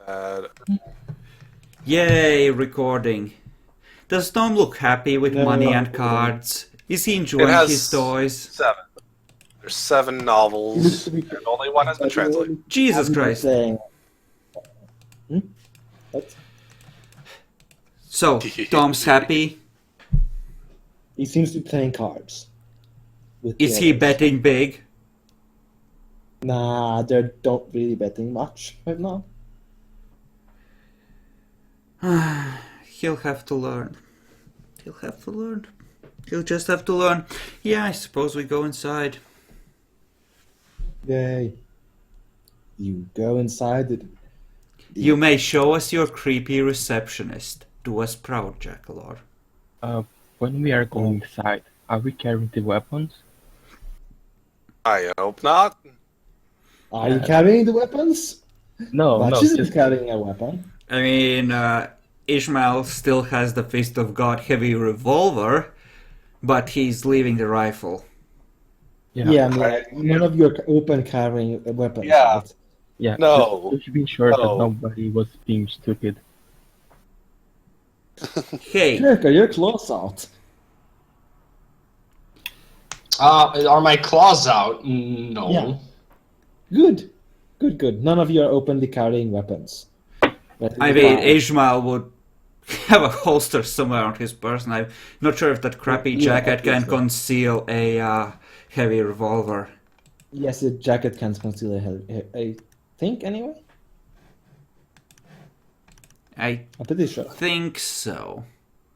bad. Yay, recording. Does Tom look happy with money and cards? Is he It enjoying has his toys? 7. There's 7 He looks novels, to be and only one has been translated. Jesus Christ. saying. What? So, Tom's happy. He seems to be playing cards. With Is the he others. betting big? Nah, they don't really betting much right now. He'll have to learn. He'll have to learn. He'll just have to learn. Yeah, I suppose we go inside. Yay. You go inside it. You may show us your creepy receptionist. Do us proud, Jackalor. When we are going inside, are we carrying the weapons? I hope not. Are you carrying the weapons? No, Match isn't carrying a weapon. I mean, Ishmael still has the Fist of God heavy revolver, but he's leaving the rifle. Yeah, I mean, none of you are open carrying weapons. Yeah. Right? Yeah. No. Just to be sure No. that nobody was being stupid. Hey, Kirk, are your claws out? Are my claws out? No. Yeah. Good. Good. None of you are openly carrying weapons. I mean, Ishmael would have a holster somewhere on his person. I'm not sure if that crappy jacket can conceal a heavy revolver. Yes, the jacket can conceal a heavy. I think, anyway. I I'm pretty sure. think so.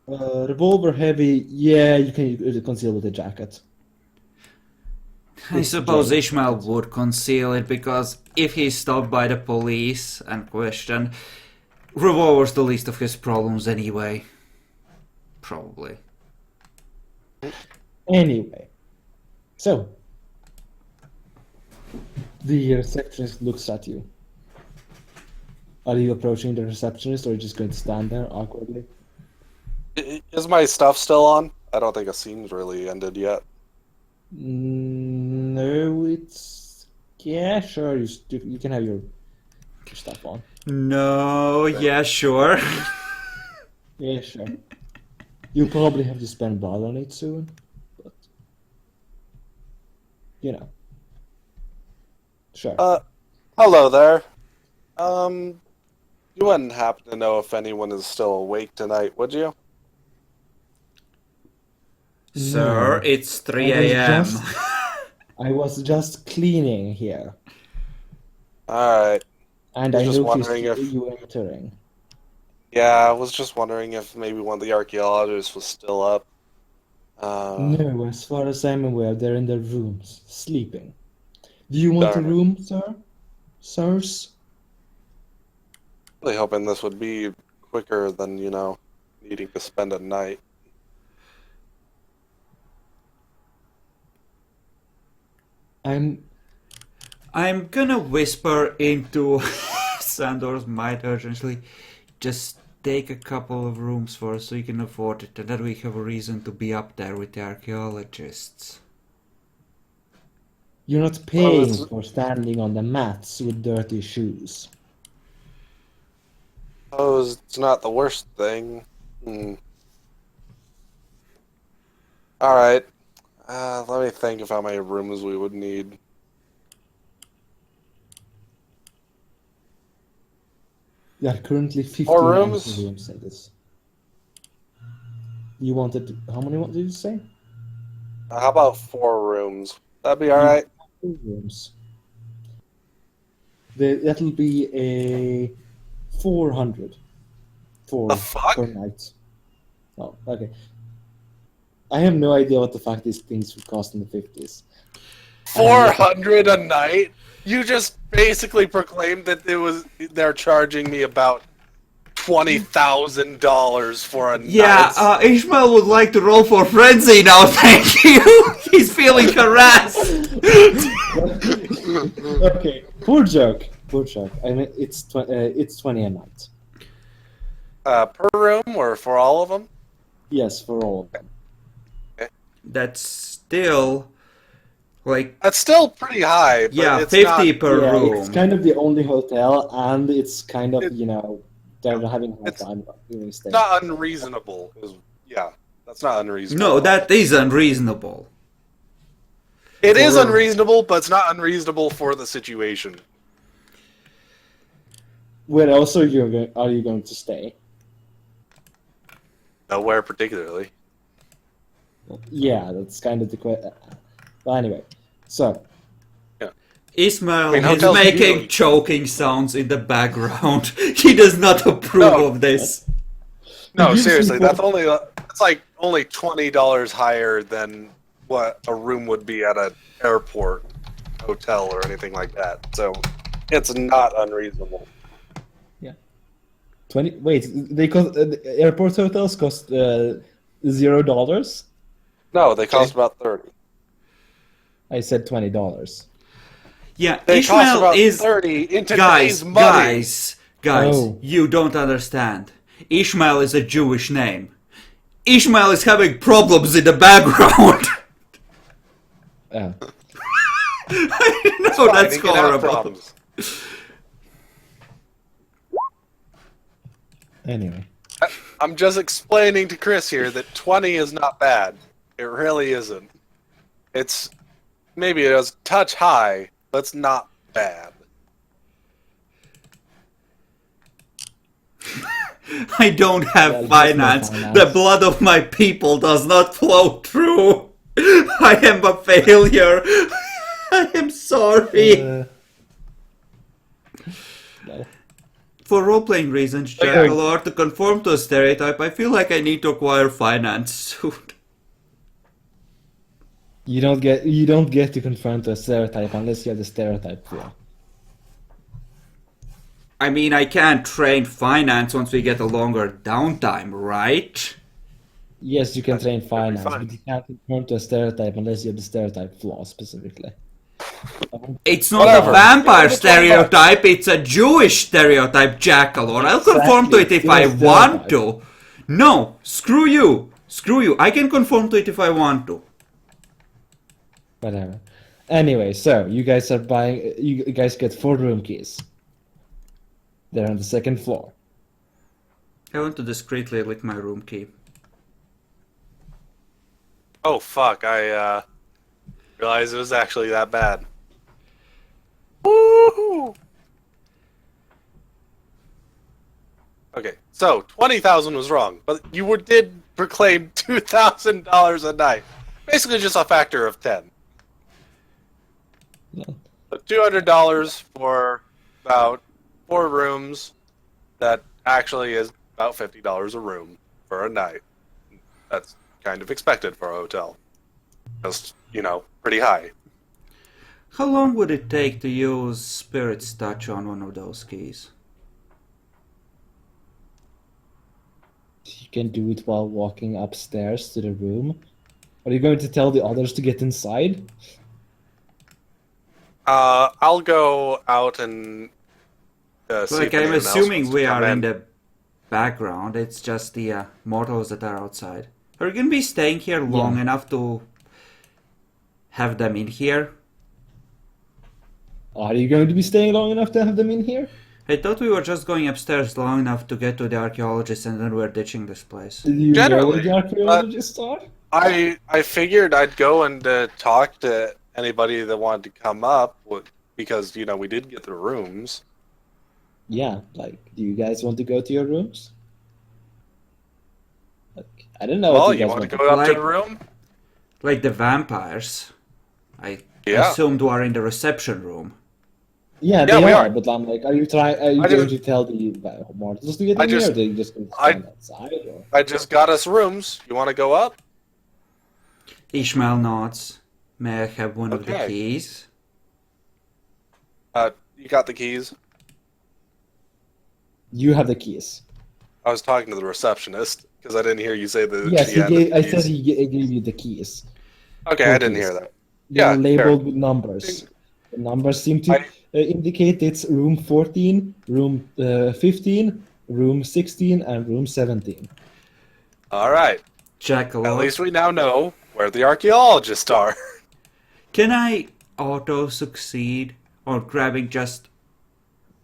Revolver heavy, yeah, you can conceal with a jacket. I suppose Ishmael would conceal it because if he's stopped by the police and questioned, revolver's the least of his problems anyway. Probably. Anyway, so the receptionist looks at you. Are you approaching the receptionist, or are you just going to stand there awkwardly? Is my stuff still on? I don't think a scene's really ended yet. No, it's yeah, sure. You can have your stuff on. No, yeah, sure. Yeah, sure. You'll probably have to spend blood on it soon, but you know, sure. Hello there. You wouldn't happen to know if anyone is still awake tonight, would you? Sir, No. it's 3 a.m. I was just cleaning here, Alright. and I I was just noticed wondering if- you entering. Yeah, I was just wondering if maybe one of the archaeologists was still up. No, as far as I'm aware, they're in their rooms, sleeping. Do you want a Darn it. room, sir? Sirs? Really hoping this would be quicker than, needing to spend a night. I'm gonna whisper into Sandor's might urgently. Just take a couple of rooms for us so you can afford it, and then we have a reason to be up there with the archaeologists. You're not paying it's- for standing on the mats with dirty shoes. Oh, it's not the worst thing. Alright. Let me think of how many rooms we would need. There are currently 59 More rooms? rooms in this. You wanted... How many did you say? How about 4 rooms? That'd be alright. 4 rooms. That'll be a 400 The fuck? per night. Oh, okay. I have no idea what the fuck these things would cost in the 50s. 400 a night? You just basically proclaimed that they're charging me about $20,000 for a night. Yeah, Ishmael would like to roll for frenzy now, thank you! He's feeling harassed! Okay, poor joke. I mean, it's 20 a night. Per room or for all of them? Yes, for all of them. That's still Like, That's still pretty high, but yeah, it's 50 not, per Yeah, room. it's kind of the only hotel, and it's kind of, It- they're having a hard it's time doing stay. not unreasonable. Yeah, that's not unreasonable. No, that is unreasonable. It is for- unreasonable, but it's not unreasonable for the situation. Where else are you going to stay? Nowhere particularly. Yeah, that's kind of the question. Well, anyway, so Ismail I mean, is hotels making usually- choking sounds in the background. He does not approve No. of this. No, Usually seriously, for- that's like only $20 higher than what a room would be at an airport hotel or anything like that. So it's not unreasonable. 20. Wait, they cost the airport hotels cost $0. No, they cost about 30. I said $20. Yeah, They cost Ishmael about is 30 in today's guys, money. guys. Oh. You don't understand. Ishmael is a Jewish name. Ishmael is having problems in the background. Oh. No, that's He can have horrible. problems. Anyway, I'm just explaining to Chris here that 20 is not bad. It really isn't. It's maybe it was a touch high, but it's not bad. I don't have Well, finance. there's no The finance. blood of my people does not flow through. I am a failure. I am sorry. well, For role-playing reasons, Okay. Jackalor, to conform to a stereotype, I feel like I need to acquire finance soon. you don't get to confront a stereotype unless you have the stereotype flaw. I mean, I can't train finance once we get a longer downtime, right? Yes, you can train finance, fine. but you can't confront a stereotype unless you have the stereotype flaw specifically. It's not Whatever. a vampire Give me the $20. stereotype, it's a Jewish stereotype, Jackalor. I'll conform to it Exactly, if it's I still a want stereotype. to. No, screw you. Screw you. I can conform to it if I want to. Whatever. Anyway, so you guys are buying. You guys get 4 room keys. They're on the 2nd floor. I want to discreetly lick my room key. Oh fuck! I realized it was actually that bad. Woohoo! Okay, so 20,000 was wrong, but you did proclaim $2,000 a night. Basically, just a factor of 10. No. So $200 for about 4 rooms. That actually is about $50 a room for a night. That's kind of expected for a hotel. Just, pretty high. How long would it take to use Spirit's Touch on one of those keys? You can do it while walking upstairs to the room. Are you going to tell the others to get inside? I'll go out and see Like, if I'm anyone else assuming wants to we come are in the background, it's just the mortals that are outside. Are you gonna be staying here long Yeah. enough to have them in here? Are you going to be staying long enough to have them in here? I thought we were just going upstairs long enough to get to the archaeologist and then we're ditching this place. Do you know Generally, where the archaeologists are? I figured I'd go and talk to anybody that wanted to come up because we did get the rooms. Yeah, like, do you guys want to go to your rooms? Like, I don't know. Well, if you guys want to go up to Like- the room? Like the vampires. I Yeah. assumed were in the reception room. Yeah, Yeah, they we are. are. But I'm like, are you going just- to tell the mortals to get I in here? just- Or are they just going to I- stand outside? Or? I just got us rooms. You want to go up? Ishmael nods. May I have one of the Okay. keys? You got the keys? You have the keys. I was talking to the receptionist because I didn't hear you say that Yes, she had the I keys. said he gave you the keys. Okay, I didn't hear that. They're Yeah, labeled fair. with numbers. The numbers seem to I- indicate it's room 14, room 15, room 16, and room 17. All right. At Jackalope. least we now know where the archaeologists are. Can I auto succeed on grabbing just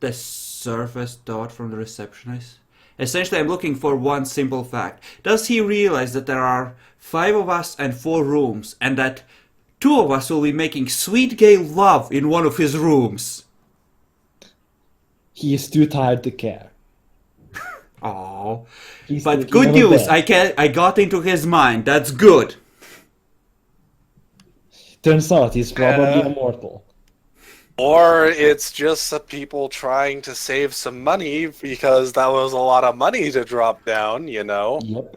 the surface thought from the receptionist? Essentially, I'm looking for one simple fact. Does he realize that there are 5 of us and 4 rooms, and that 2 of us will be making sweet gay love in one of his rooms? He is too tired to care. Oh, He's but thinking good of a news! bed. I got into his mind. That's good. Turns out he's probably Yeah. immortal. Or it's just the people trying to save some money because that was a lot of money to drop down, you know? Yep.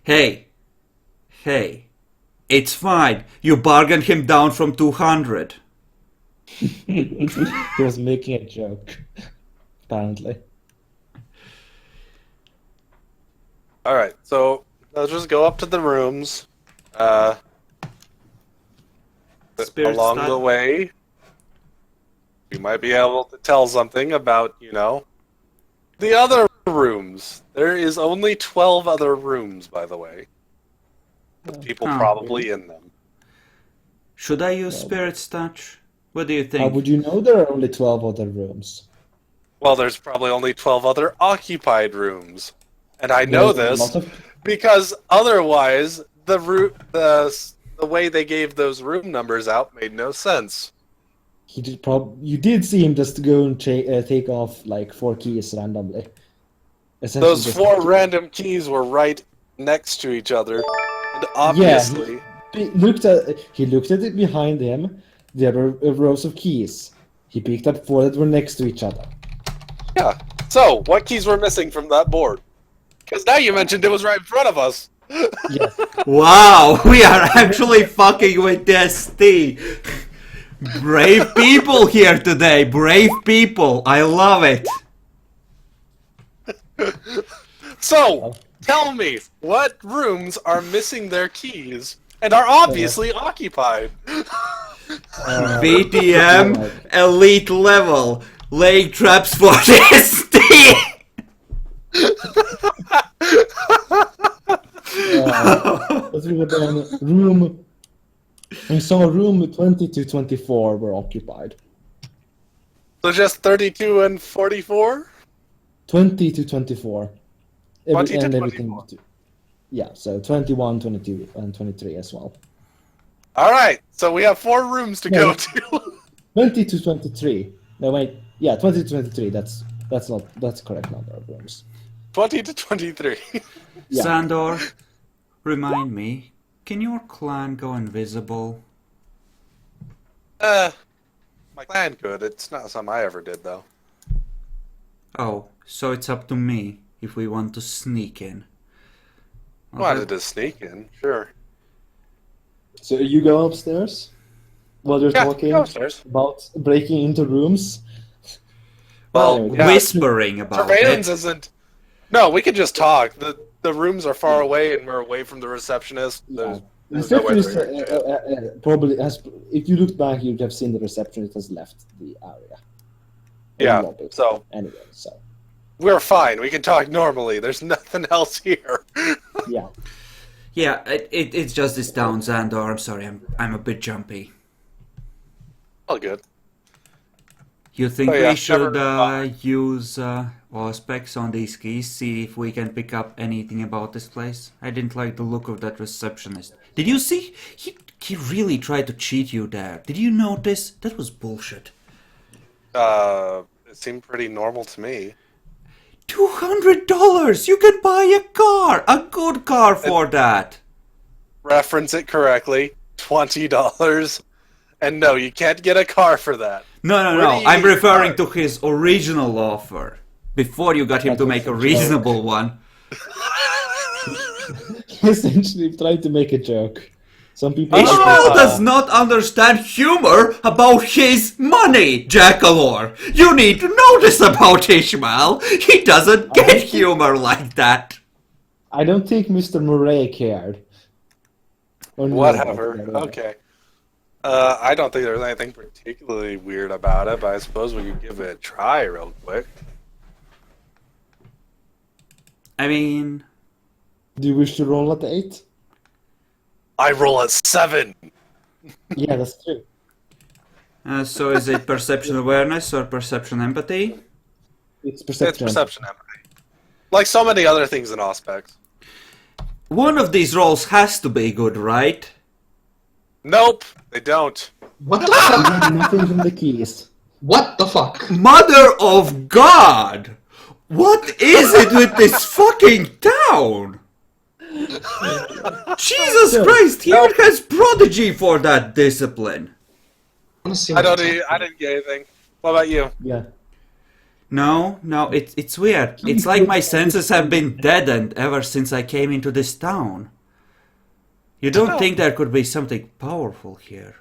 Hey, it's fine. You bargained him down from 200. He was making a joke, apparently. Alright, so let's just go up to the rooms. Spirit Along style. the way, we might be able to tell something about, you know, the other rooms. There is only 12 other rooms, by the way. With people Oh. probably in them. Should I use Spirit's Touch? What do you How think? would you know there are only 12 other rooms? Well, there's probably only 12 other occupied rooms. And I know There's a this lot of- because otherwise the way they gave those room numbers out made no sense. You did see him just go and take off like 4 keys randomly. Essentially Those just- 4 random keys were right next to each other. And obviously... He looked at it behind him. There were rows of keys. He picked up 4 that were next to each other. Yeah. So, what keys were missing from that board? Because now you mentioned it was right in front of us. Yes. Wow, we are actually fucking with ST. Brave people here today. Brave people. I love it. So, tell me, what rooms are missing their keys and are obviously occupied? BTM elite level. Laying traps for ST. Let's look at the room. We saw room 20 to 24 were occupied. So just 32 and 44? 20 to 24. 20 to and 24. everything. Yeah, so 21, 22, and 23 as well. Alright, so we have 4 rooms to go to. 20 to 23. No, wait. Yeah, 20 to 23. That's correct number of rooms. 20 to 23. Yeah. Sandor, remind me, can your clan go invisible? My clan could. It's not something I ever did, though. Oh, so it's up to me if we want to sneak in. Wanted to sneak in, sure. So you go upstairs while you're Yeah, talking go upstairs. about breaking into rooms. Well, yeah. whispering about Surveillance it. isn't... No, we could just talk. The rooms are far away and we're away from the receptionist. Yeah. The There's no way receptionist they're probably has. If you looked back, you'd have seen the receptionist has left the area. Yeah, The lobby. so Anyway, so we're fine. We can talk normally. There's nothing else here. yeah. Yeah, it's just this down, Xandor. I'm sorry, I'm a bit jumpy. All good. You think Oh, yeah, we should never- use specs on these keys, see if we can pick up anything about this place? I didn't like the look of that receptionist. Did you see? He really tried to cheat you there. Did you notice? That was bullshit. It seemed pretty normal to me. $200! You can buy a car! A good car for that! Reference it correctly. $20. And no, you can't get a car for that. No, Where do you I'm get your referring car? to his original offer. Before you got him That to was make a a joke. reasonable one. He essentially tried to make a joke. Some people. Ishmael does not understand humor about his money, Jackalor. You need to know this about Ishmael. He doesn't get humor like that. I don't think Mr. Murray cared. Or knew about Whatever. it. Okay. I don't think there's anything particularly weird about it, but I suppose we could give it a try real quick. I mean, Do you wish to roll at 8? I roll a 7. Yeah, that's true. So is it perception awareness or perception empathy? It's It's perception. perception empathy. Like so many other things in Auspex. One of these rolls has to be good, right? Nope, they don't. What the You fuck? got nothing from the keys. What the fuck? Mother of God! What is it with this fucking town? Jesus Christ, he even has prodigy for that discipline. I want to see I what don't. it's I didn't get anything. What about you? Yeah. No, it's weird. It's like my senses have been deadened ever since I came into this town. You don't think there could be something powerful here?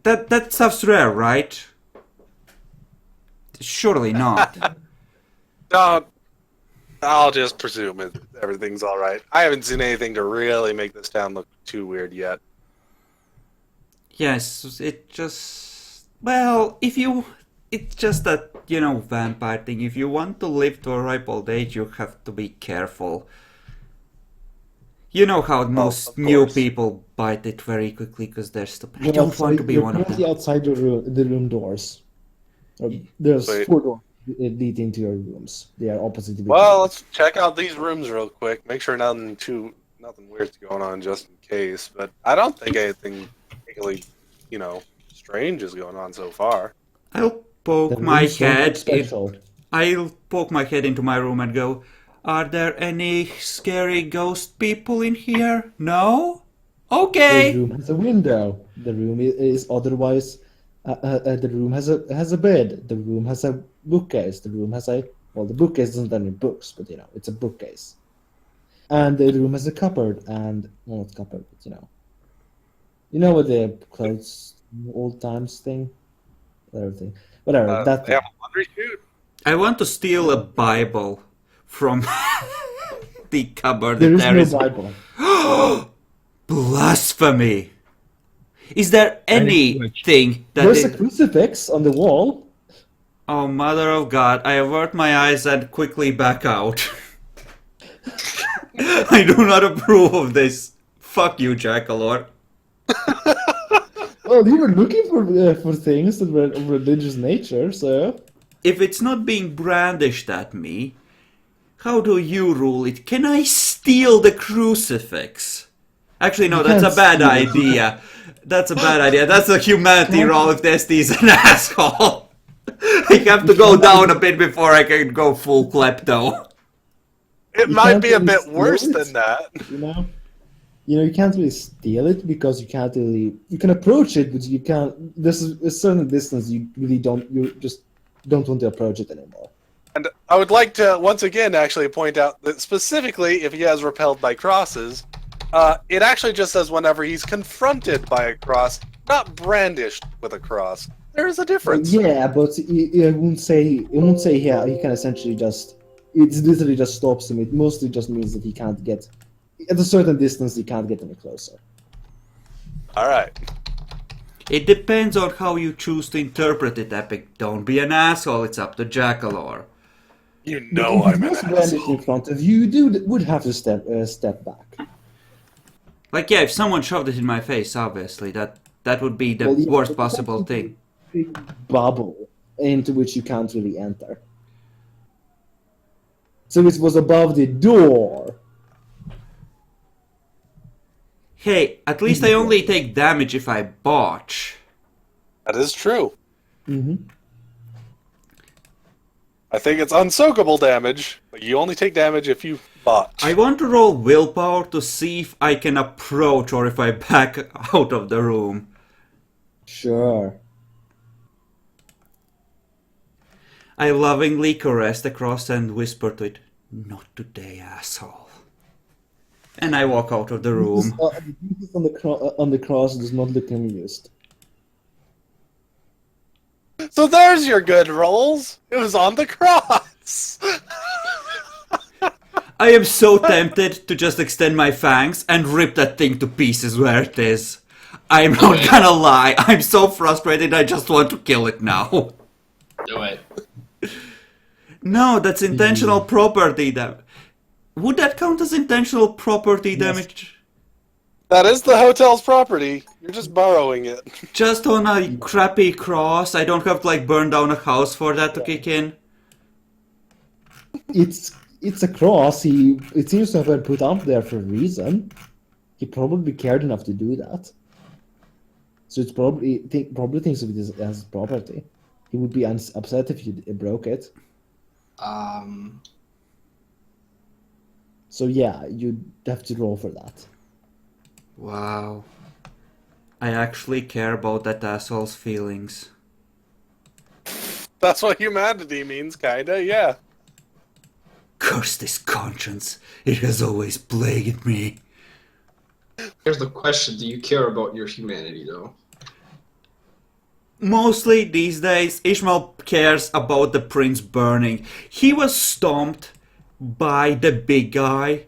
That stuff's rare, right? Surely not. Don't. I'll just presume everything's all right. I haven't seen anything to really make this town look too weird yet. Yes, it just... Well, it's just that, vampire thing. If you want to live to a ripe old age, you have to be careful. You know how most of new course. people bite it very quickly because they're stupid. I You're don't want to be you're one of currently them. outside the room doors. There's Wait. 4 doors leading to your rooms. They are opposite. Well, let's check out these rooms real quick. Make sure nothing weird's going on, just in case. But I don't think anything particularly, strange is going on so far. I'll poke my head. I'll poke my head into my room and go, "Are there any scary ghost people in here? No? The Okay." room has a window. The room is otherwise. The room has a bed. The room has a bookcase. The room has the bookcase doesn't have any books, but it's a bookcase. And the room has a cupboard and not cupboard, but what the clothes old times thing, whatever that They thing. have a laundry chute. I want to steal a Bible from the cupboard. There if is there no is Bible. Blasphemy! Is there anything that There's a is... crucifix on the wall. Oh, Mother of God, I avert my eyes and quickly back out. I do not approve of this. Fuck you, Jackalor. Well, you were looking for things that were of religious nature, so If it's not being brandished at me, how do you rule it? Can I steal the crucifix? Actually, no, You that's a can't bad steal it. idea. That's a bad idea. That's a humanity roll if Destiny's an asshole. I have to go down a bit before I can go full klepto. It You might can't be a really bit steal worse it. than that. you can't really steal it because you can't really. You can approach it, but you can't. There's a certain distance you really don't. You just don't want to approach it anymore. And I would like to once again actually point out that specifically if he has repelled by crosses, it actually just says whenever he's confronted by a cross, not brandished with a cross. There is a difference. Yeah, but it won't say. It won't say here. He can essentially just. It literally just stops him. It mostly just means that he can't get. At a certain distance, he can't get any closer. All right. It depends on how you choose to interpret it, Epic. Don't be an asshole, it's up to Jackalor. You But know if I'm it an was brandished in asshole. front of you, would have to step back. Like, yeah, if someone shoved it in my face, obviously, that would be the Well, yeah, worst but possible that's a thing. Big bubble into which you can't really enter. So it was above the door. Hey, at least I only take damage if I botch. That is true. Mm-hmm. I think it's unsoakable damage, but you only take damage if you botch. I want to roll willpower to see if I can approach or if I back out of the room. Sure. I lovingly caress the cross and whisper to it, "Not today, asshole." And I walk out of the room. The Jesus on the cross does not look amused. So there's your good rolls. It was on the cross. I am so tempted to just extend my fangs and rip that thing to pieces where it is. I'm not gonna lie, I'm so frustrated I just want to kill it now. Do it. No, that's intentional property damage. Would that count as intentional property Yes. damage? That is the hotel's property. You're just borrowing it. Just on a crappy cross. I don't have to like burn down a house for that to kick in. It's a cross. It seems to have been put up there for a reason. He probably cared enough to do that. So it's probably thinks of it as property. He would be upset if you broke it. So yeah, you'd have to roll for that. Wow. I actually care about that asshole's feelings. That's what humanity means, kinda, yeah. Curse this conscience. It has always plagued me. Here's the question: do you care about your humanity, though? Mostly these days, Ishmael cares about the prince burning. He was stomped by the big guy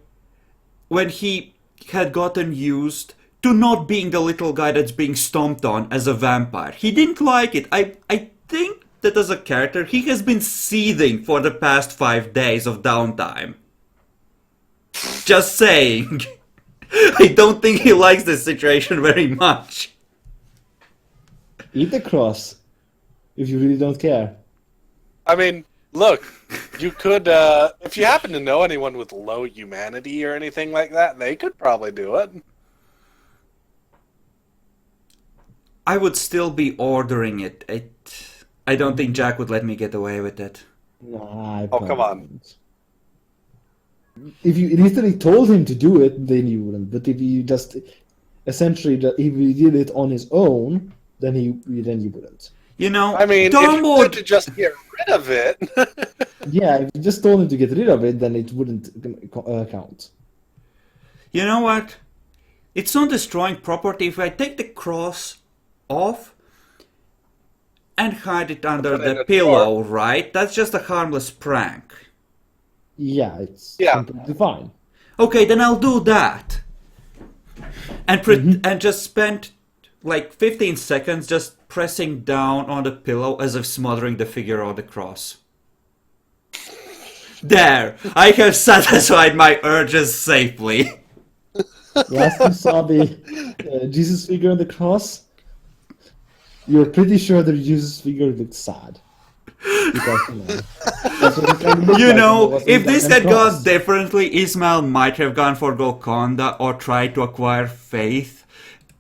when he had gotten used to not being the little guy that's being stomped on as a vampire. He didn't like it. I think that as a character, he has been seething for the past 5 days of downtime. Just saying. I don't think he likes this situation very much. Eat the cross, if you really don't care. I mean, look, you could, if you happen to know anyone with low humanity or anything like that, they could probably do it. I would still be ordering it. I don't think Jack would let me get away with it. Nah, I Oh, come probably on. wouldn't. If you literally told him to do it, then you wouldn't. But if you just essentially, if he did it on his own, then you wouldn't. You know, I mean, if Tom you would... could just get rid of it. Yeah, if you just told him to get rid of it, then it wouldn't count. You know what? It's not destroying property if I take the cross off and hide it under Put it in the a pillow, right? That's just a harmless prank. Yeah, it's Yeah. completely fine. Okay, then I'll do that. And and just spend like 15 seconds just pressing down on the pillow as if smothering the figure of the cross. There! I have satisfied my urges safely. Last you saw the Jesus figure on the cross, you're pretty sure the Jesus figure looked sad. Because, that's what it kind of looked You like when it know, was on if the this goddamn had gone cross. differently, Ismail might have gone for Golconda or tried to acquire faith,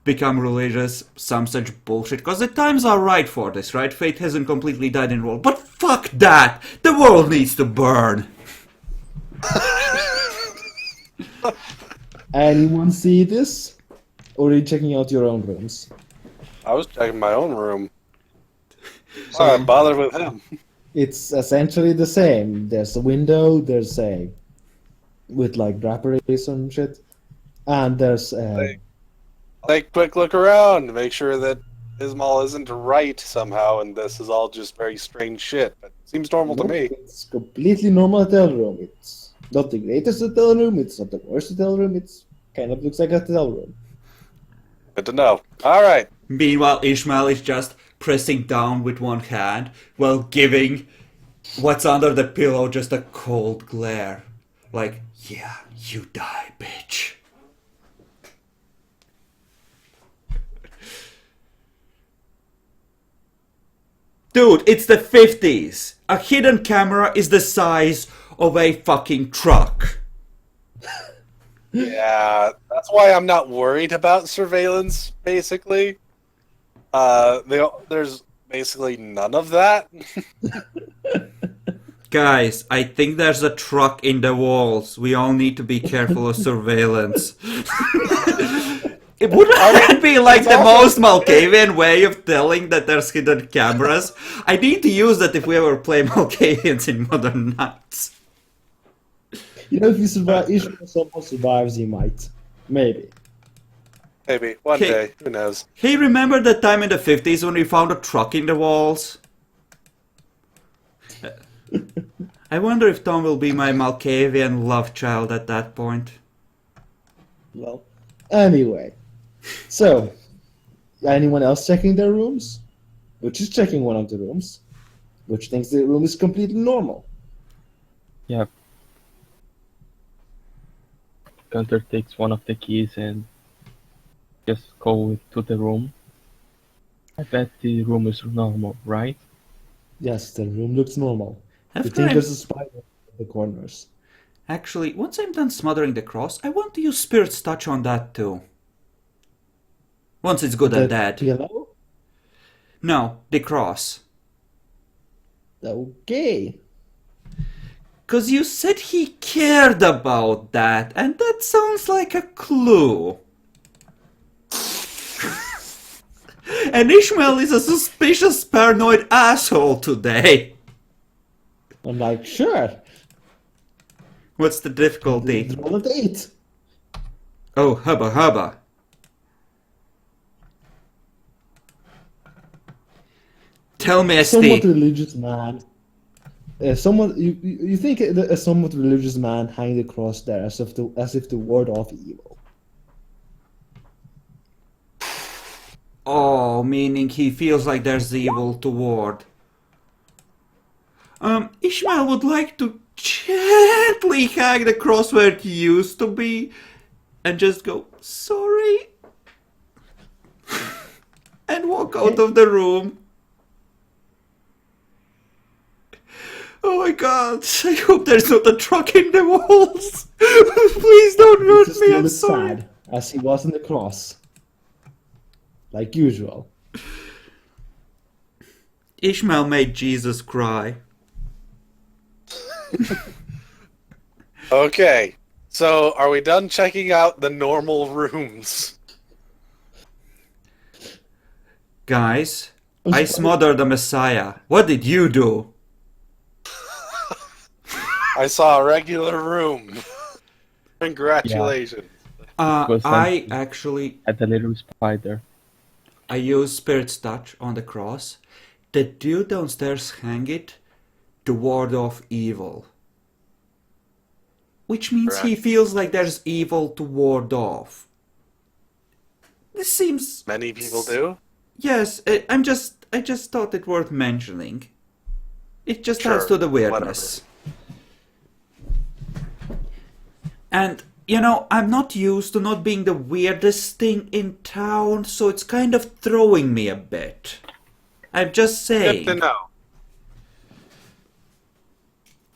become religious, some such bullshit. Because the times are right for this, right? Faith hasn't completely died in the world. But fuck that! The world needs to burn! Anyone see this? Or are you checking out your own rooms? I was checking my own room. Why I'm bothered with him? It's essentially the same. There's a window, there's a... with like draperies and shit. And there's Take a quick look around to make sure that Ismail isn't right somehow, and this is all just very strange shit. But it seems normal to me. It's completely normal hotel room. It's not the greatest hotel room, it's not the worst hotel room, it's kind of looks like a hotel room. Good to know. All right. Meanwhile, Ishmael is just pressing down with one hand while giving what's under the pillow just a cold glare. Like, yeah, you die, bitch. Dude, it's the 50s. A hidden camera is the size of a fucking truck. Yeah, that's why I'm not worried about surveillance, basically. There's basically none of that. Guys, I think there's a truck in the walls. We all need to be careful of surveillance. Wouldn't that be like the most Malkavian way of telling that there's hidden cameras? I need to use that if we ever play Malkavians in Modern Nights. You know, if you survive, if someone survives, you might. Maybe. Maybe. One Okay. day. Who knows? Hey, remember that time in the 50s when we found a truck in the walls? I wonder if Tom will be my Malkavian love child at that point. Well, anyway. So, anyone else checking their rooms? Which is checking one of the rooms. Which thinks the room is completely normal. Gunter takes one of the keys and just go to the room. I bet the room is normal, right? Yes, the room looks normal. You After think I'm there's a spider in the corners. actually, once I'm done smothering the cross, I want to use Spirit's Touch on that too. Once it's good and The dead. pillow? No, the cross. Okay. Cause you said he cared about that, and that sounds like a clue. And Ishmael is a suspicious, paranoid asshole today. I'm like, sure. What's the difficulty? Roll at 8. Oh, hubba hubba. Tell me, Somewhat SD. religious man. You think a somewhat religious man hang the cross there as if to ward off evil. Oh, meaning he feels like there's evil toward. Ishmael would like to gently hang the cross where it used to be and just go, sorry, and walk out of the room. Oh my god, I hope there's not a truck in the walls. Please don't hurt Just me, still I'm as sorry. sad as he was in the cross. Like usual. Ishmael made Jesus cry. Okay, so are we done checking out the normal rooms? Guys, I'm I surprised- smothered the Messiah. What did you do? I saw a regular room. Congratulations. Was I like- actually At the little spider. I used Spirit's Touch on the cross. The dude downstairs hang it to ward off evil. Which means he Correct. feels like there's evil to ward off. This seems... Many people do. Yes, I just thought it worth mentioning. It just Sure, adds to the weirdness. And, you know, I'm not used to not being the weirdest thing in town, so it's kind of throwing me a bit. I'm just saying. Good to know.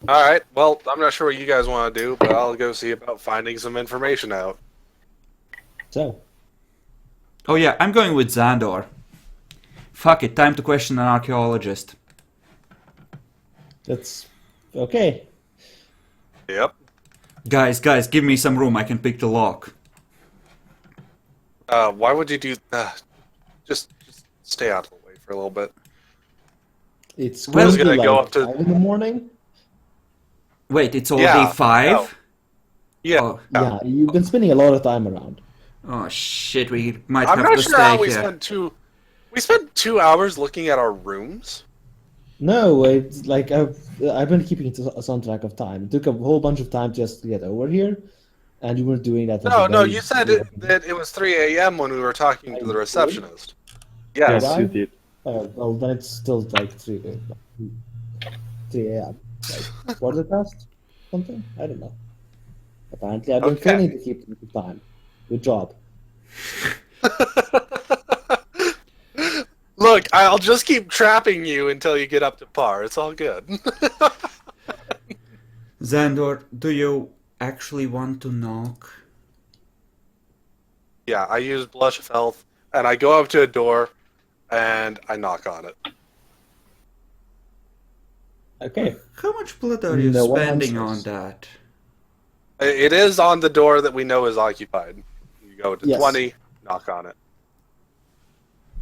Alright, well, I'm not sure what you guys want to do, but I'll go see about finding some information out. So, Oh yeah, I'm going with Xandor. Fuck it, time to question an archaeologist. that's okay. Yep. Guys, give me some room, I can pick the lock. Why would you do... just stay out of the way for a little bit. It's Well, going to gonna be go like up to- 5 in the morning. Wait, it's already Yeah, 5? no. Yeah. Oh. Yeah, you've been spending a lot of time around. Oh shit, we might I'm have not to sure how stay we here. spent two... We spent 2 hours looking at our rooms? No, it's like I've been keeping some track of time. It took a whole bunch of time just to get over here, and you weren't doing that. No, until no, very- you said that it was 3 a.m. when we were talking to the receptionist. Yes. Did I? You did. Well, then it's still like 3 a.m. Like, quarter past something? I don't know. Apparently, I've been Okay. failing to keep track of time. Good job. Look, I'll just keep trapping you until you get up to par. It's all good. Xandor, do you actually want to knock? Yeah, I use Blush of Health, and I go up to a door, and I knock on it. Okay. How much blood are you No one spending on answers. that? It is on the door that we know is occupied. You go to Yes. 20, knock on it.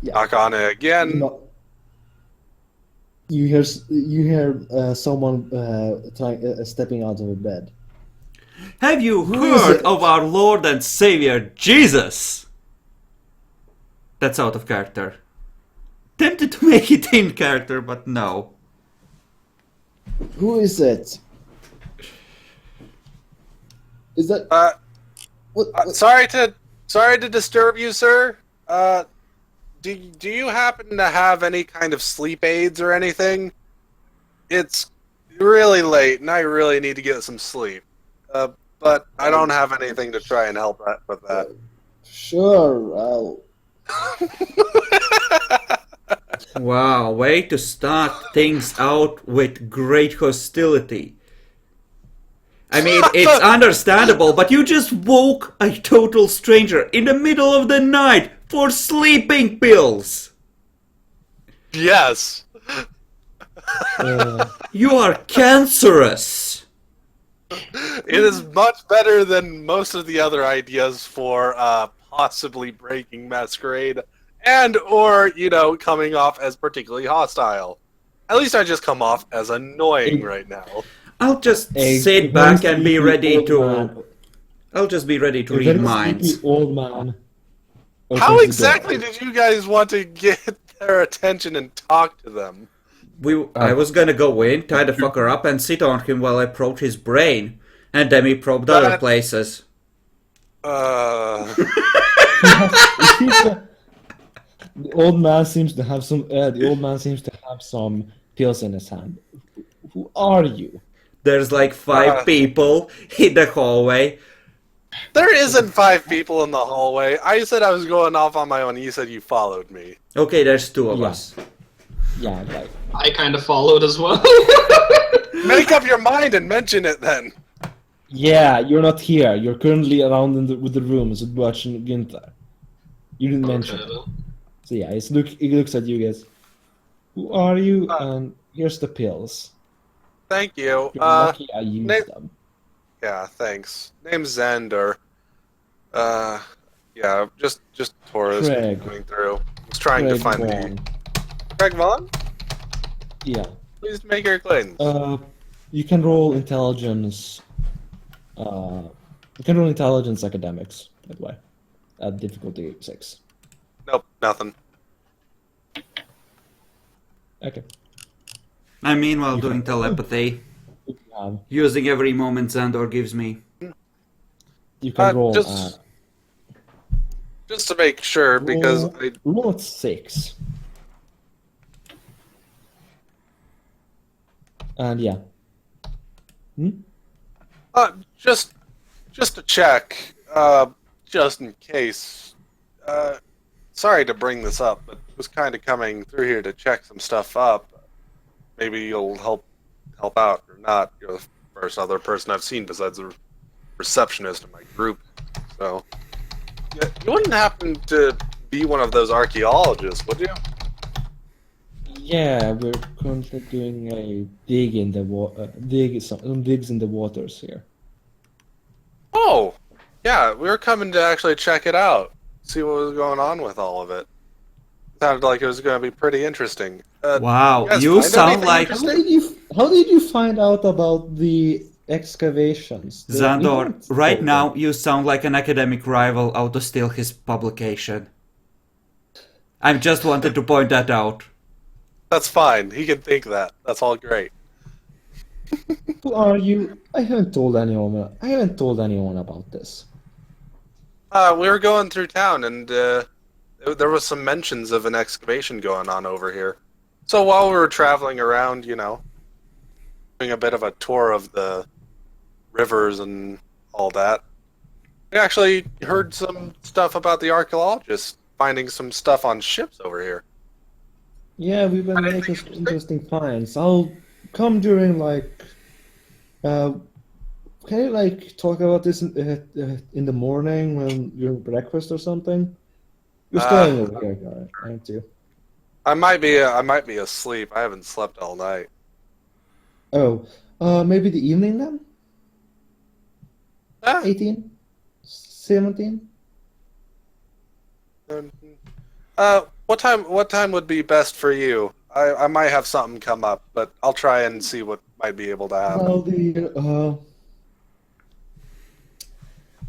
Yeah. Knock on it again. No. You hear someone stepping out of a bed. Have you Who is heard it? of our Lord and Savior Jesus? That's out of character. Tempted to make it in character, but no. Who is it? Is that what? Sorry to disturb you, sir. Do you happen to have any kind of sleep aids or anything? It's really late, and I really need to get some sleep. But I don't have anything to try and help with that. Sure, well, Wow, way to start things out with great hostility. I mean, it's understandable, but you just woke a total stranger in the middle of the night for sleeping pills. Yes. You are cancerous. It is much better than most of the other ideas for possibly breaking Masquerade and or, coming off as particularly hostile. At least I just come off as annoying right now. I'll just a sit very back and be sleepy ready old to. man- I'll just be ready to a read very minds. sleepy old man. How opens the exactly door. did you guys want to get their attention and talk to them? I was gonna go in, tie the fucker up, and sit on him while I probed his brain, and then we probed other That- places. It seems to- the old man seems to have some. The old man seems to have some pills in his hand. Who are you? There's like 5 people in the hallway. There isn't 5 people in the hallway. I said I was going off on my own. You said you followed me. Okay, there's 2 of Yeah. us. Yeah, right. I kind of followed as well. Make up your mind and mention it then. Yeah, you're not here. You're currently around with the rooms watching Günther. You didn't mention it. So yeah, it looks at you guys. Who are you? And here's the pills. Thank you. You're lucky I used name- them. Yeah, thanks. Name's Xander. Yeah, just tourist Craig. going through. I was trying to Craig find Vaughn. the Craig Vaughn. Yeah. Please make your acquaintance. You can roll intelligence. You can roll intelligence academics, by the way. At difficulty 6. Nope, nothing. Okay. I'm meanwhile doing telepathy, You can, using every moment Xandor gives me. you can roll. Just to make sure, because Roll at 6. And yeah. just to check, just in case. Sorry to bring this up, but was kind of coming through here to check some stuff up. Maybe you'll help out or not. You're the first other person I've seen besides the receptionist in my group. So you wouldn't happen to be one of those archaeologists, would you? Yeah, we're currently doing a dig in the some digs in the waters here. Oh, yeah, we were coming to actually check it out, see what was going on with all of it. Sounded like it was going to be pretty interesting. Wow, guys you find sound anything like interesting? How did you find out about the excavations? The Xandor. internet Right told now, them. you sound like an academic rival out to steal his publication. I just wanted to point that out. That's fine. He can think that. That's all great. Who are you? I haven't told anyone. I haven't told anyone about this. We were going through town, and there was some mentions of an excavation going on over here. So while we were traveling around, doing a bit of a tour of the rivers and all that, we actually heard some stuff about the archaeologists finding some stuff on ships over here. Yeah, we've been Anything making some interesting? interesting finds. I'll come during can you talk about this in the morning when you're breakfast or something? You're staying over here, aren't you? I might be asleep. I haven't slept all night. Oh, maybe the evening then? Ah, 18? 17? what time would be best for you? I might have something come up, but I'll try and see what might be able to happen. Well,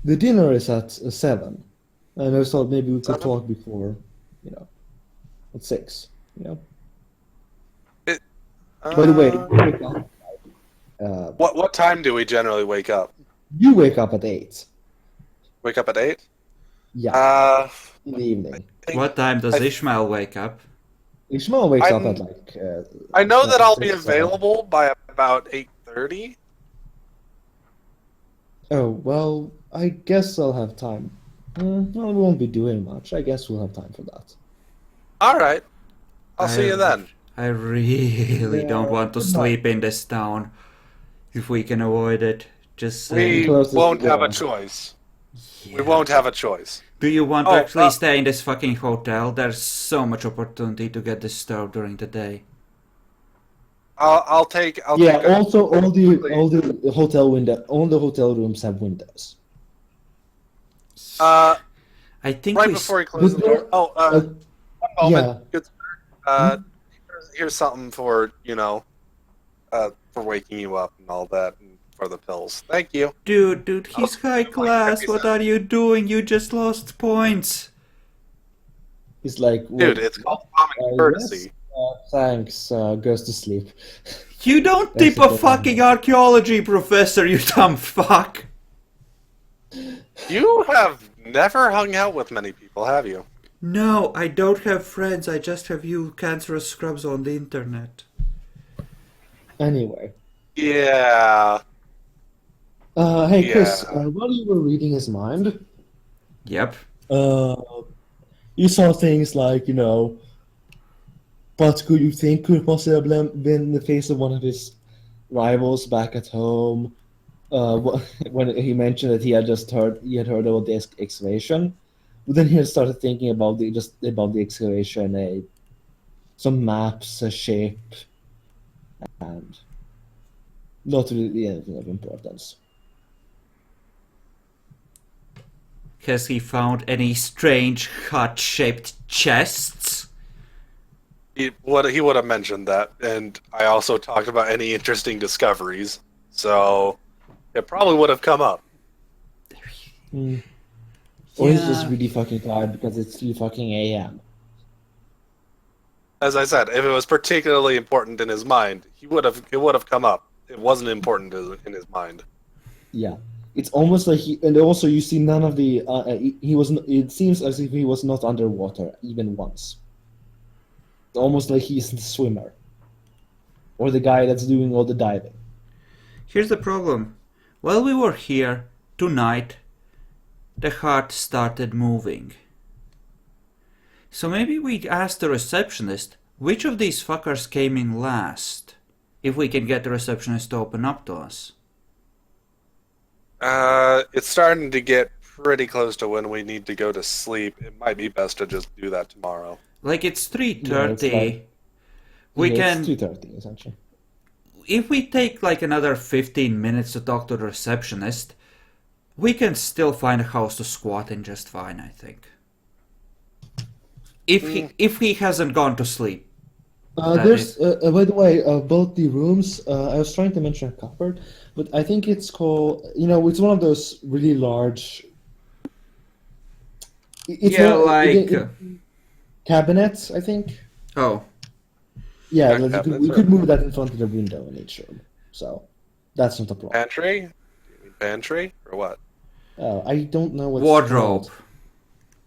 the dinner is at 7. And I thought maybe we could 7? talk before, at 6, By the way, What time do we generally wake up? you wake up at 8. Wake up at 8? Yeah, in the evening. What time does I- Ishmael wake up? Ishmael wakes up I'm- at I know that I'll be 6, 7. available by about 8:30. Oh, well, I guess I'll have time. Well, we won't be doing much. I guess we'll have time for that. All right. I'll see you then. I really don't Yeah, want to good night. sleep in this town. If we can avoid it, just say. We Close this won't have a door. choice. We Yeah. won't have a choice. Do you want Oh, to actually stay in this fucking hotel? There's so much opportunity to get disturbed during the day. I'll take. Yeah. take a- Also, all the hotel all the hotel rooms have windows. Uh, I think right we. before he closes the But door. Oh, one moment. yeah. Good sir. Here's something for for waking you up and all that, and for the pills. Thank you. Dude, he's high class. What are you doing? You just lost points. He's like, Dude, it's called common courtesy. Yes, thanks. Goes to sleep. You don't tip a Basically, fucking archaeology professor, you dumb fuck. You have never hung out with many people, have you? No, I don't have friends. I just have you cancerous scrubs on the internet. Anyway, Yeah. hey Chris, Yeah. while you were reading his mind, Yep. you saw things like, what could you think could possibly have been the face of one of his rivals back at home? When he mentioned that he had heard about the excavation, but then he started thinking about the excavation, some maps, a shape, and not really anything of importance. Has he found any strange heart-shaped chests? He would have mentioned that, and I also talked about any interesting discoveries, so it probably would have come up. Or he's just Yeah. really fucking tired because it's 3 fucking a.m. As I said, if it was particularly important in his mind, it would have come up. It wasn't important in his mind. Yeah, it's almost like and also you see none of the he was. It seems as if he was not underwater even once. It's almost like he's the swimmer, or the guy that's doing all the diving. Here's the problem. While we were here tonight, the heart started moving. So maybe we ask the receptionist which of these fuckers came in last, if we can get the receptionist to open up to us. It's starting to get pretty close to when we need to go to sleep. It might be best to just do that tomorrow. Like it's Yeah, it's 3:30. like- We Yeah, can, It's 2:30 essentially. if we take like another 15 minutes to talk to the receptionist, we can still find a house to squat in just fine, I think. If he hasn't gone to sleep. That There's by the way, both the rooms. I was trying to mention a cupboard, but I think it's called. It's one of those really large. It's Yeah, one- like cabinets, I think. oh, Yeah, Yeah, like cabinets we are- could move that in front of the window in each room, so that's not a problem. Pantry? Do you mean pantry or what? I don't know what's wardrobe. called.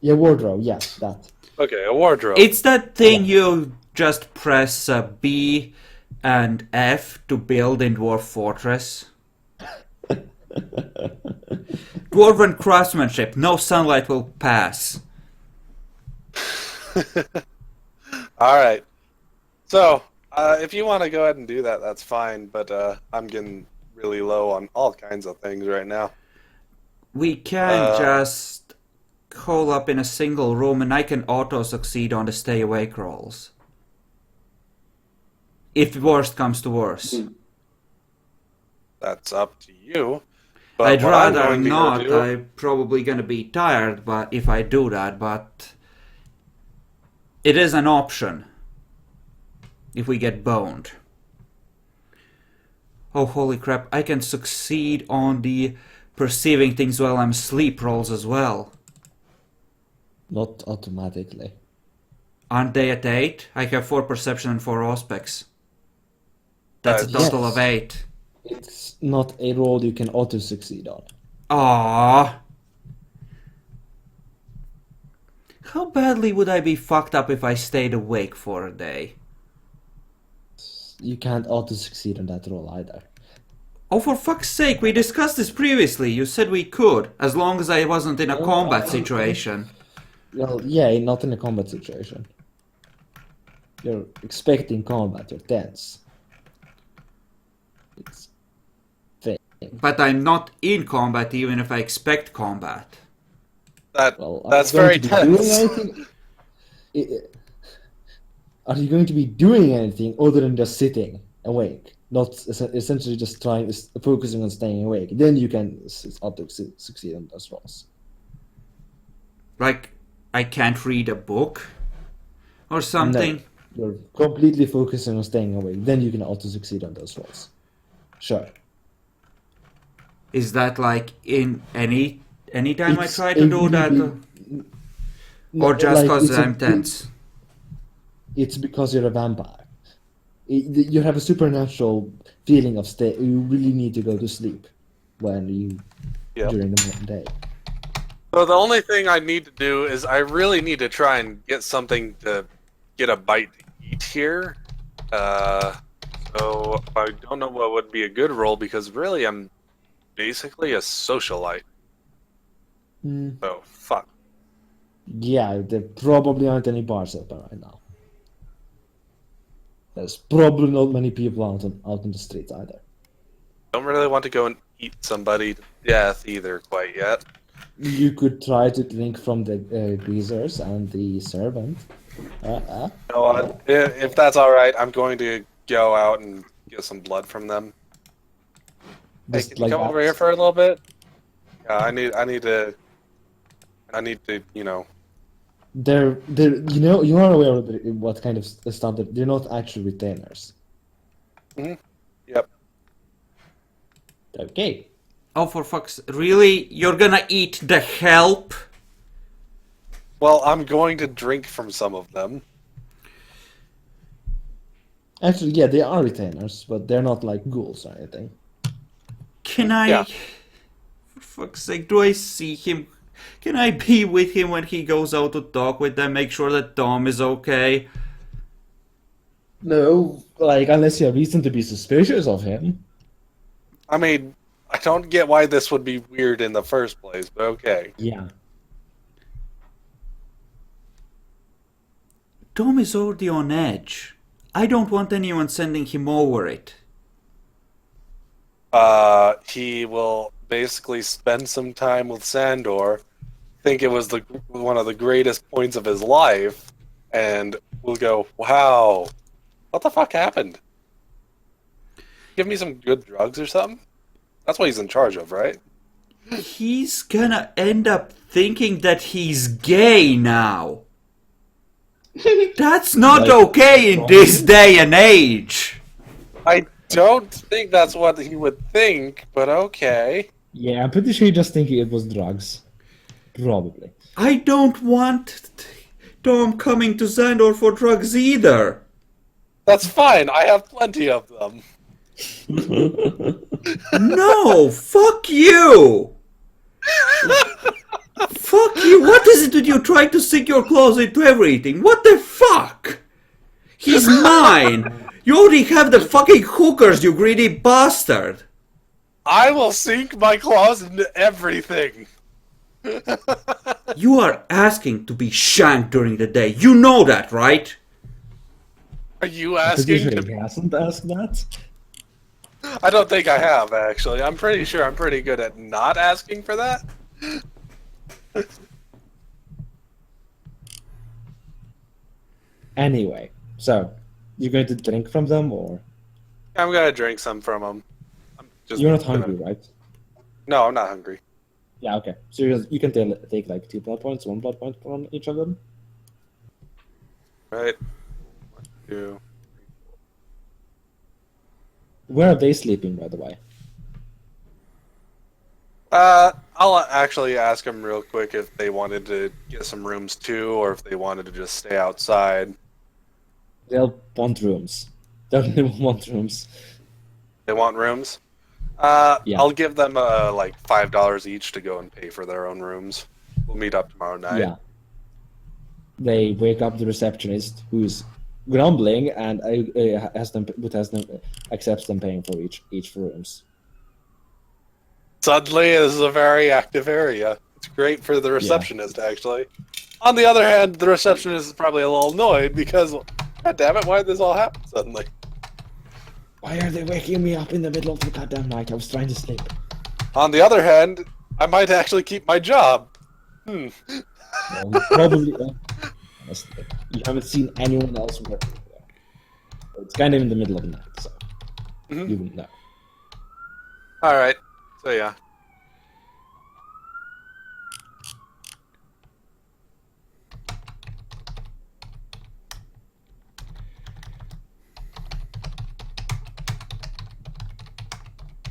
Yeah, wardrobe. Yeah, that. Okay, a wardrobe. It's that thing you just press B and F to build in Dwarf Fortress. Dwarven craftsmanship. No sunlight will pass. All right. So, if you want to go ahead and do that, that's fine. But I'm getting really low on all kinds of things right now. We can just hole up in a single room and I can auto-succeed on the stay awake rolls. If worst comes to worst. That's up to you. But I'd what I'm rather going to go not. do- I'm probably gonna be tired, but if I do that, but it is an option. If we get boned. Oh, holy crap! I can succeed on the perceiving things while I'm asleep rolls as well. Not automatically. Aren't they at 8? I have 4 perception and 4 aspects. That's a Yes. total of 8. It's not a roll you can auto succeed on. Aww. How badly would I be fucked up if I stayed awake for a day? You can't auto succeed on that roll either. Oh, for fuck's sake, we discussed this previously. You said we could, as long as I wasn't in a combat situation. Well, yeah, not in a combat situation. You're expecting combat, you're tense. It's fake. But I'm not in combat even if I expect combat. Well, That's are you very going to be doing tense. anything? Are you going to be doing anything other than just sitting awake? Not essentially just focusing on staying awake. Then you can succeed on those rolls. Like, I can't read a book? Or something? No, you're completely focusing on staying awake. Then you can auto succeed on those rolls. Sure. Is that like in any time I It's try to do that? Or just like, because it's a- I'm tense? It's because you're a vampire. You have a supernatural feeling of stay. You really need to go to sleep when you Yep. during the day. So the only thing I need to do is I really need to try and get something to get a bite to eat here. So I don't know what would be a good role because really I'm basically a socialite. Mm, So fuck. yeah, there probably aren't any bars open right now. There's probably not many people out in the streets either. Don't really want to go and eat somebody to death either quite yet. You could try to drink from the greasers and the servant. You know what? If that's all right, I'm going to go out and get some blood from them. Hey, Just can you like come that. over here for a little bit? Yeah, I need to, They're you are aware of what kind of standard. They're not actually retainers. Yep. Okay. Oh, for fuck's... Really? You're gonna eat the help? Well, I'm going to drink from some of them. Actually, yeah, they are retainers, but they're not like ghouls or anything. Can I... Yeah. For fuck's sake, do I see him? Can I be with him when he goes out to talk with them? Make sure that Tom is okay? No, like unless you have reason to be suspicious of him. I mean, I don't get why this would be weird in the first place, but okay. Yeah. Tom is already on edge. I don't want anyone sending him over it. He will basically spend some time with Sandor, think it was one of the greatest points of his life, and we'll go, wow, what the fuck happened? Give me some good drugs or something? That's what he's in charge of, right? He's gonna end up thinking that he's gay now. That's not Like, okay in this day and age. I don't think that's what he would think, but okay. Yeah, I'm pretty sure you're just thinking it was drugs. Probably. I don't want Tom coming to Xandor for drugs either. That's fine, I have plenty of them. No, fuck you. Fuck you. What is it with you trying to sink your claws into everything? What the fuck? He's mine. You already have the fucking hookers, you greedy bastard. I will sink my claws into everything. You are asking to be shanked during the day. You know that, right? Are you Pretty asking sure to he hasn't asked that. I don't think I have, actually. I'm pretty sure I'm pretty good at not asking for that. Anyway, so you're going to drink from them, or I'm gonna drink some from them. I'm just you're not gonna- hungry, right? No, I'm not hungry. Yeah. Okay. So you can take like 2 blood points, 1 blood point from each of them. Right? 1, 2. Where are they sleeping, by the way? I'll actually ask them real quick if they wanted to get some rooms too, or if they wanted to just stay outside. They'll want rooms. Definitely want rooms. They want rooms. Yeah. I'll give them like $5 each to go and pay for their own rooms. We'll meet up tomorrow night. Yeah. They wake up the receptionist, who's grumbling, and accepts them paying for each rooms. Suddenly, this is a very active area. It's great for the receptionist, actually. On the other hand, the receptionist is probably a little annoyed because, God damn it, why did this all happen suddenly? Why are they waking me up in the middle of the goddamn night? I was trying to sleep. On the other hand, I might actually keep my job. Well, probably. Honestly, you haven't seen anyone else working there. It's kind of in the middle of the night, so you wouldn't know. Alright, so yeah.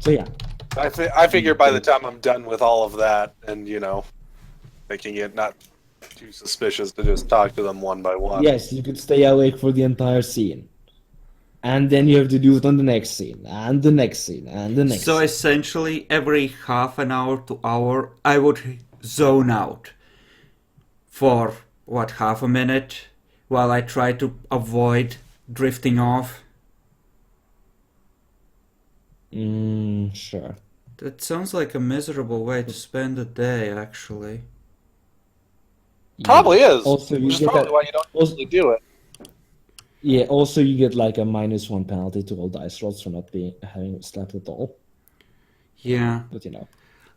So yeah, I figure by the time I'm done with all of that, and, you know, making it not too suspicious to just talk to them one by one. yes, you could stay awake for the entire scene. And then you have to do it on the next scene, and the next scene, and the next So scene. essentially, every half an hour to hour, I would zone out for, what, half a minute, while I try to avoid drifting off. Sure. That sounds like a miserable way to spend a day, actually. Probably is. Also, you which is get probably that- why you don't also- usually do it. Yeah, also you get like a -1 penalty to all dice rolls for not having slept at all. Yeah. But you know.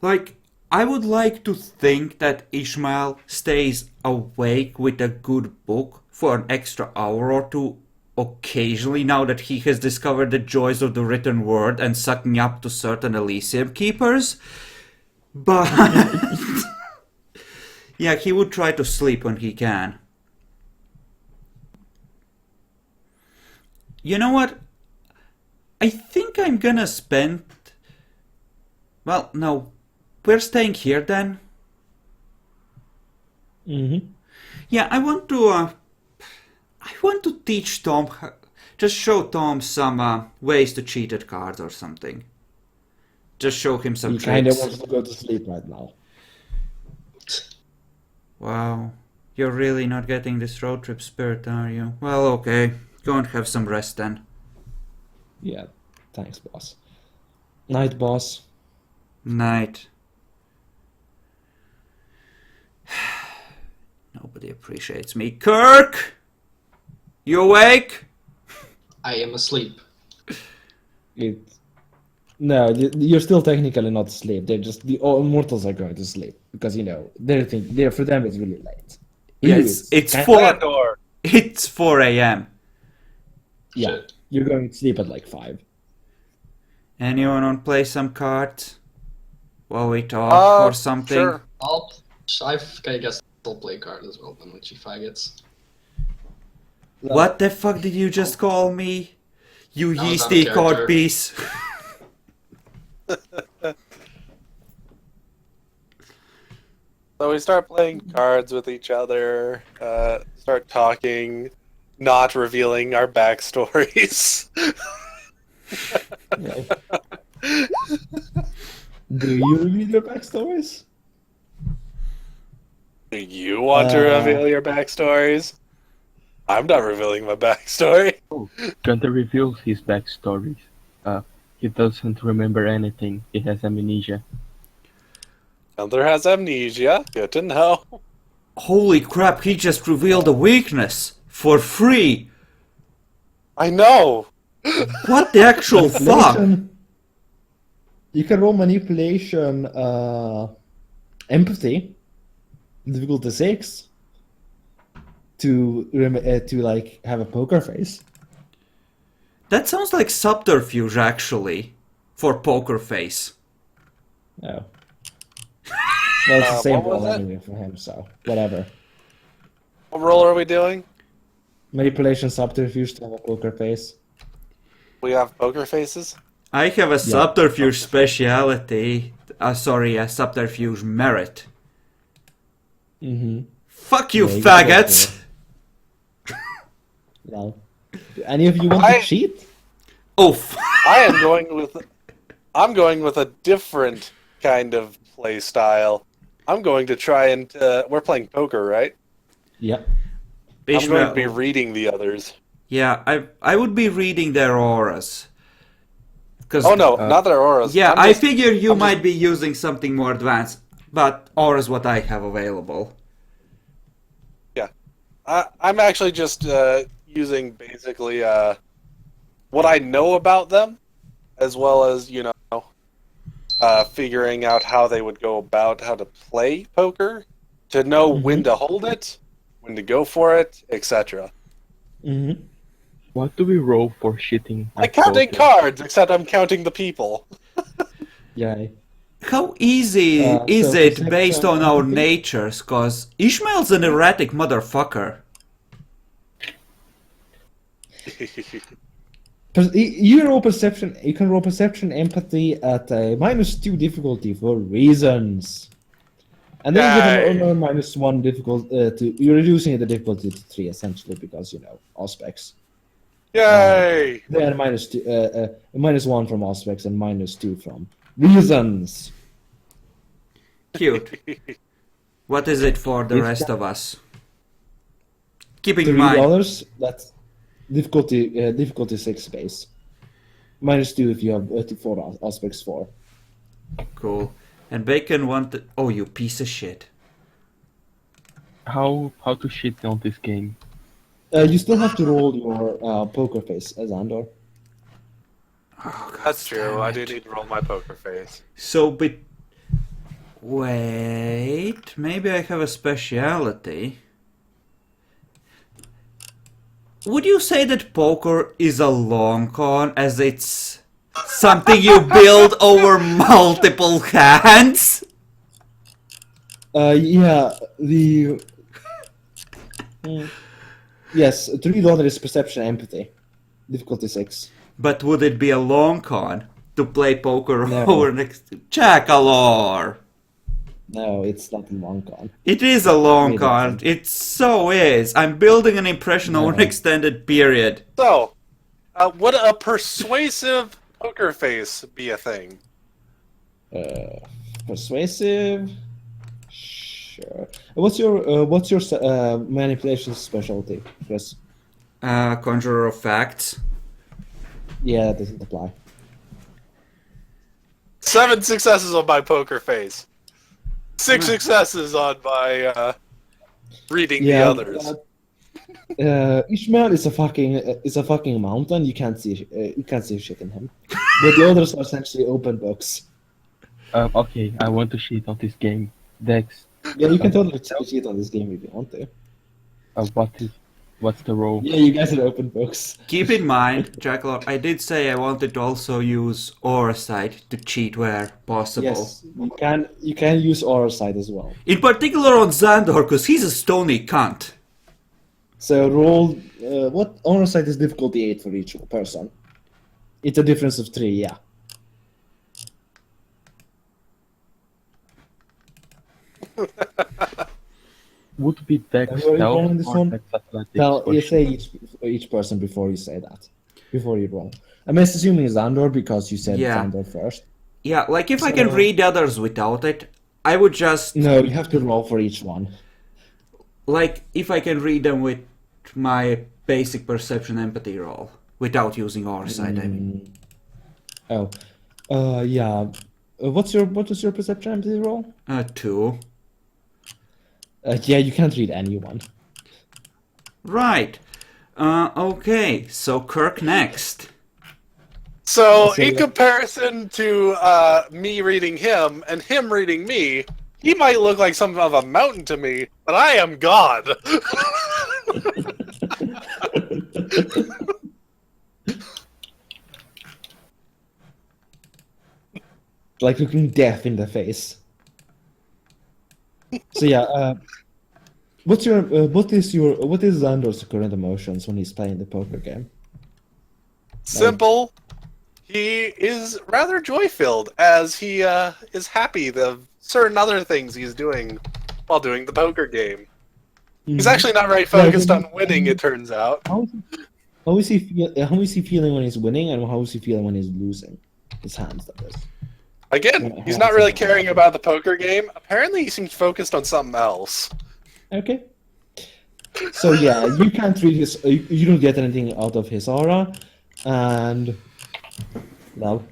Like, I would like to think that Ishmael stays awake with a good book for an extra hour or two occasionally now that he has discovered the joys of the written word and sucking up to certain Elysium keepers. But yeah, he would try to sleep when he can. You know what? I think I'm gonna spend... Well, no. We're staying here then? Mm-hmm. Yeah, I want to teach Tom, just show Tom some ways to cheat at cards or something. Just show him some He kind of tricks. wants to go to sleep right now. Wow, you're really not getting this road trip spirit, are you? Well, okay, go and have some rest then. Yeah, thanks, boss. Night, boss. Night. Nobody appreciates me. Kirk! You awake? I am asleep. No, you're still technically not asleep. They're just all mortals are going to sleep because you know they're for them it's really late. For you, Yes, it's kind- 4. Landor! It's 4 a.m. Yeah, Shit. you're going to sleep at like 5. Anyone want to play some cards while we talk or something? Sure. I guess I'll play card as well then with you faggots. What the fuck did you just call me? You That was out of yeasty cod character. piece. So we start playing cards with each other, start talking, not revealing our backstories. Do you read your backstories? Do you want to reveal your backstories? I'm not revealing my backstory. Gunter reveals his backstories. He doesn't remember anything. He has amnesia. Gunther has amnesia. Good to know. Holy crap, he just revealed a weakness for free. I know. What the actual fuck? Manipulation. You can roll manipulation, empathy, difficulty 6, to like have a poker face. That sounds like subterfuge actually, for poker face. Oh. Well, it's the same what was roll it? anyway for him, so whatever. What roll are we doing? Manipulation subterfuge to have a poker face. We have poker faces. I have a subterfuge speciality. A subterfuge merit. Mm-hmm. Fuck you, Yeah, you faggots! Well, do any of you want I- to cheat? Oof. I'm going with a different kind of play style. I'm going to try and we're playing poker, right? Yep. I'm going to be reading the others. Yeah, I would be reading their auras. 'Cause, Oh no, not their auras. yeah, I'm I just- figure you I'm just- might be using something more advanced, but aura's what I have available. I'm actually just using basically what I know about them, as well as figuring out how they would go about how to play poker, to know when to hold it, when to go for it, etc. Mm-hmm. What do we roll for shitting? I'm at counting poker? cards, except I'm counting the people. Yeah. How easy is So it based perception, on our empathy? natures? Cause Ishmael's an erratic motherfucker. You roll perception. You can roll perception, empathy at a -2 difficulty for reasons, and then you get Yay. another -1 difficult. You're reducing the difficulty to 3 essentially because aspects. Yay! Then -1 from aspects and -2 from reasons. Cute. What is it for the It's rest of us? Keeping in $3. mind, That's difficulty 6 base. -2 if you have 4 aspects 4. cool. And Bacon wanted. Oh, you piece of shit. How to shit on this game? You still have to roll your poker face as Andor. Oh, God That's true. damn I do it. need to roll my poker face. So, but wait, maybe I have a speciality. Would you say that poker is a long con, as it's something you build over multiple hands? Yeah, the yes, $3 is perception empathy, difficulty 6. But would it be a long con to play poker No. over next Chakalor? No, it's not a long con. It is a long It con. doesn't. It so is. I'm building an impression over an No. extended period. So, would a persuasive poker face be a thing? Persuasive. Sure. What's your manipulation specialty, Chris? Conjurer of facts. Yeah, that doesn't apply. 7 successes on my poker face. 6 successes on my reading the others. Ishmael is a fucking mountain. You can't see shit in him. But the others are essentially open books. Okay, I want to shit on this game. Dex, Yeah, you can totally cheat on this game if you want to. what's the role? Yeah, you guys are open books. Keep in mind, Chakalor, I did say I wanted to also use Aura Sight to cheat where possible. Yes, you can use Aura Sight as well. In particular on Xandor, because he's a stony cunt. So roll what Aura Sight is difficulty 8 for each person. It's a difference of 3, yeah. Would be Dex Who are you stealth rolling this or one? Dex athletics? Tell or you shit? say each person before you say that. Before you roll. I'm assuming it's Andor because you said Yeah. Andor first. Yeah, like if I can So- read others without it, I would just... No, you have to roll for each one. Like, if I can read them with my basic perception empathy roll, without using Aura Sight, I mean. Oh. Yeah. What is your perception empathy roll? 2. Yeah, you can't read anyone. Right. Okay, so Kirk next. So, So in that- comparison to me reading him and him reading me, he might look like something of a mountain to me, but I am God. Like looking death in the face. So yeah, what is Xander's current emotions when he's playing the poker game? Simple. He is rather joy-filled as he is happy of certain other things he's doing while doing the poker game. He's actually not very focused on winning, it turns out. How is he feeling when he's winning, and how is he feeling when he's losing? His hands, that is. Again, he's not really caring about the poker game. Apparently, he seems focused on something else. Okay. So yeah, you can't read his. You don't get anything out of his aura, and well,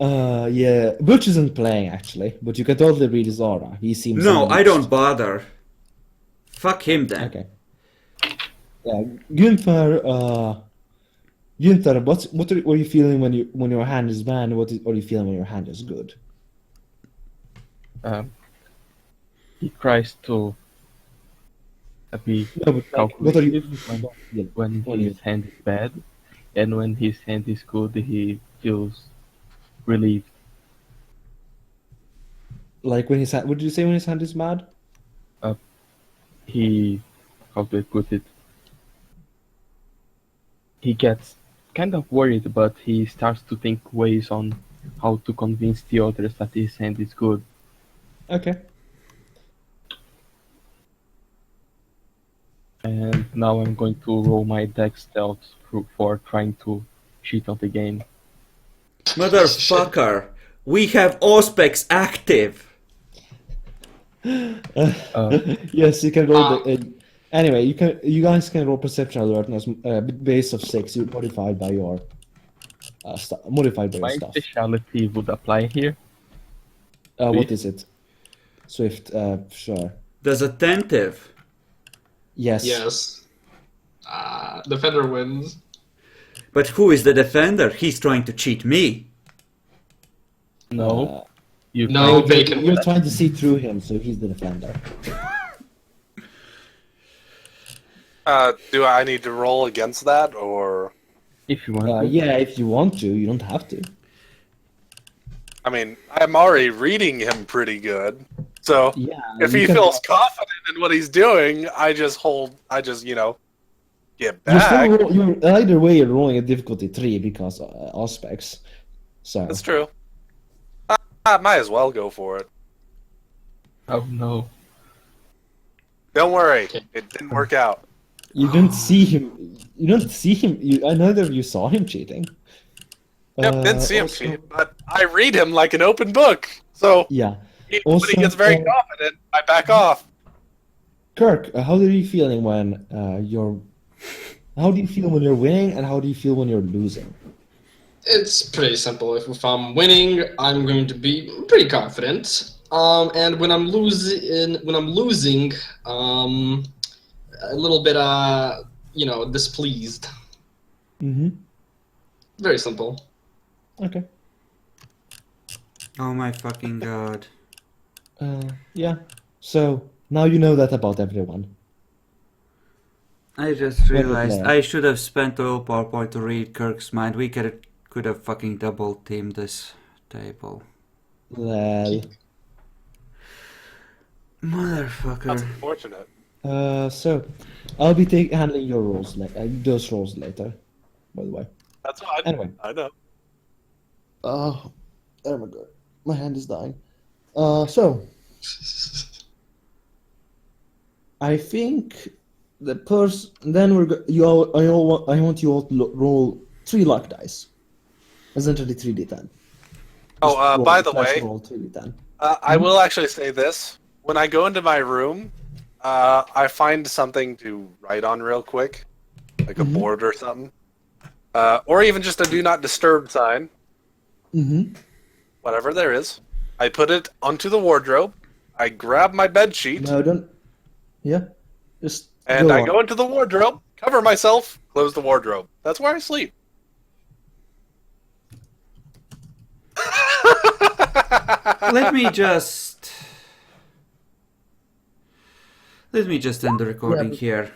Yeah, Butch isn't playing actually, but you can totally read his aura. He seems No, I don't amused. bother. Fuck him then. Okay. Yeah, Gunther. Gunther, what are you feeling when your hand is bad? What are you feeling when your hand is good? He tries to be No, but like, what are you? calculative when When you his hand is bad, and when his hand is good, he feels relieved. like when his hand? What did you say when his hand is bad? He, how do I put it? He gets kind of worried, but he starts to think ways on how to convince the others that his hand is good. Okay. And now I'm going to roll my dex stealth for trying to cheat on the game. Motherfucker, we have Auspex active. Yes, you can roll the. Anyway, you guys can roll perception alertness base of 6. You modified by your modified by your My stuff. specialty would apply here. What Swift. is it? Swift. Sure. Does attentive. Yes. Yes. Defender wins. But who is the defender? He's trying to cheat me. No. You No, can't- Bacon You're wins. trying to see through him, so he's the defender. Do I need to roll against that, or If you want to. Yeah, if you want to, you don't have to. I mean, I'm already reading him pretty good. So Yeah. if you he can- feels confident in what he's doing, I just get You're, still back. you're either way, you're rolling a difficulty 3 because aspects. So That's true. I might as well go for it. Oh no. Don't worry, it didn't work out. you didn't see him. You don't see him. Neither of you saw him cheating. Yep, didn't see him also- cheat, but I read him like an open book. So Yeah. when Also, he gets very confident, I back off. Kirk, how are you feeling when you're? How do you feel when you're winning, and how do you feel when you're losing? It's pretty simple. If I'm winning, I'm going to be pretty confident. And when I'm losing, a little bit, displeased. Mm-hmm. Very simple. Okay. Oh my fucking god. Yeah. So now you know that about everyone. I just Well, realized yeah. I should have spent the whole PowerPoint to read Kirk's mind. We could have fucking double teamed this table. Well. That's Motherfucker. unfortunate. So I'll be handling your roles, those roles later. By the way. That's fine. Anyway. I know. Oh my god, my hand is dying. So I think the person. Then I want you all to roll 3 luck dice. Essentially 3d10. Oh, by the way, roll 3d10. I will actually say this. When I go into my room, I find something to write on real quick, like a board or something. Or even just a do not disturb sign, Mm-hmm. whatever there is. I put it onto the wardrobe. I grab my bed sheet, No, don't. Yeah. Just. and I on. go into the wardrobe, cover myself, close the wardrobe. That's where I sleep. Let me just end the recording but- here.